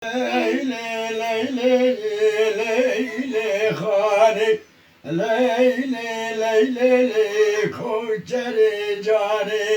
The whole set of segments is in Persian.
Leyle leyle leyle khane leyle leyle koçere cane.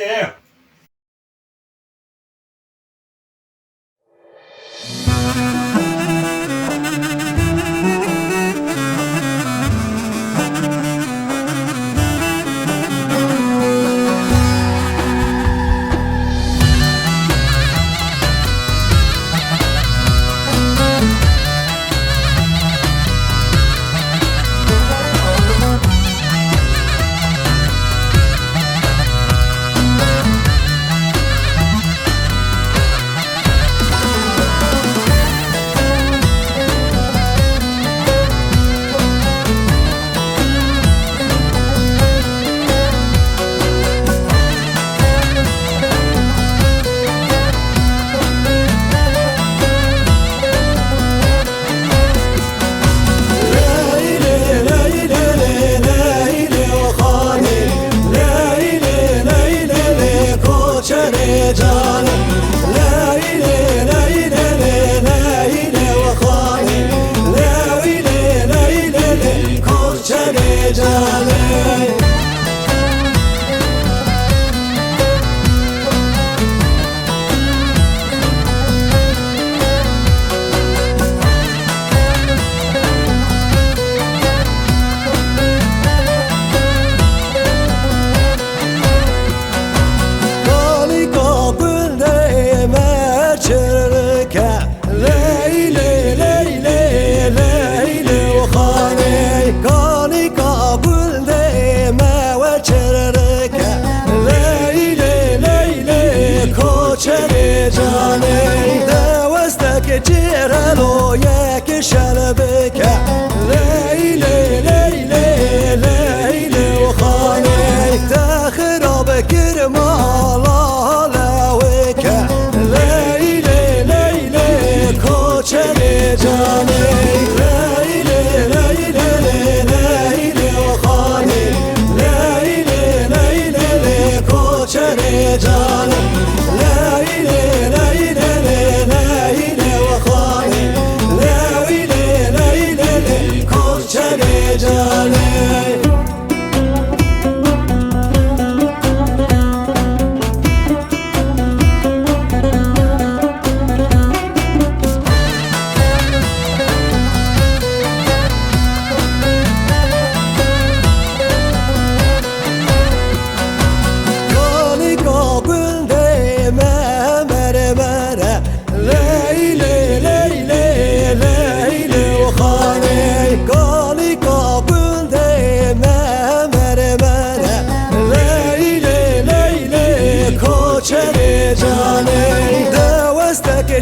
جرالو یک شلبک لیلی لیلی لیلی و خانه تخراب کرم الله لوک لیلی لیلی کوچر جانه لیلی لیلی لیلی و خانه لیلی لیلی کوچر جانه لیلی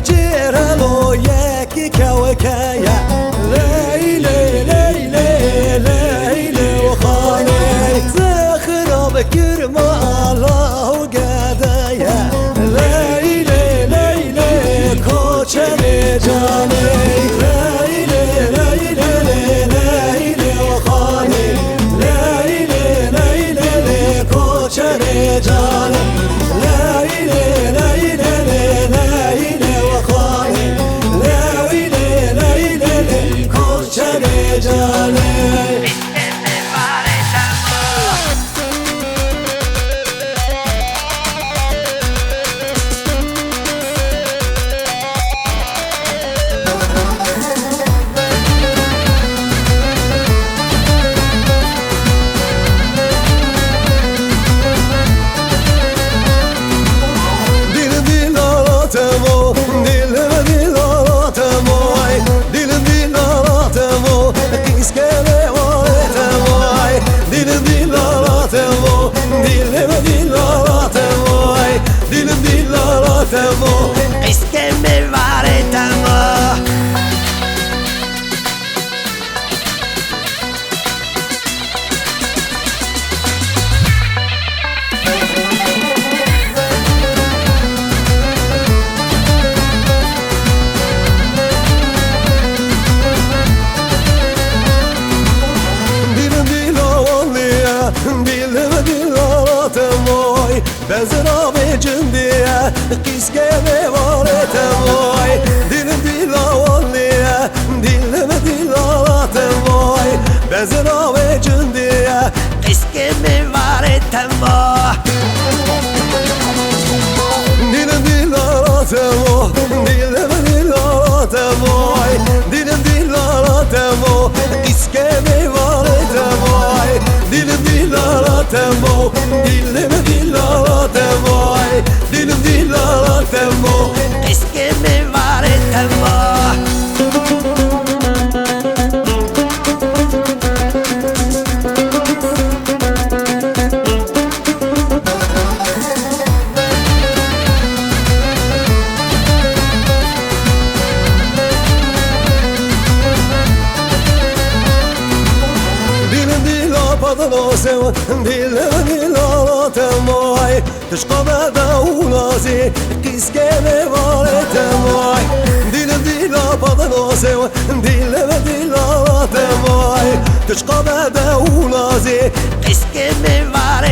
جرالو یکی کوکایا لیلی لیلی لیلی و خانه زخراب کرم الله گدایا لیلی لیلی کوچر جانه لیلی لیلی لیلی و خانه لیلی لیلی کوچر جانه لیلی Es que me vale tanto. بزراب جندیه قیس که میوارت وای دل Dilim dilalatım vay Dilim dilalatım o Eski mi var etema Padanosev dilim dilalatım vay Tışka bedavulazi Kiskeme varetem vay Dilim dila padanosev dilim dilalatım vay Tışka bedavulazi Eski mi var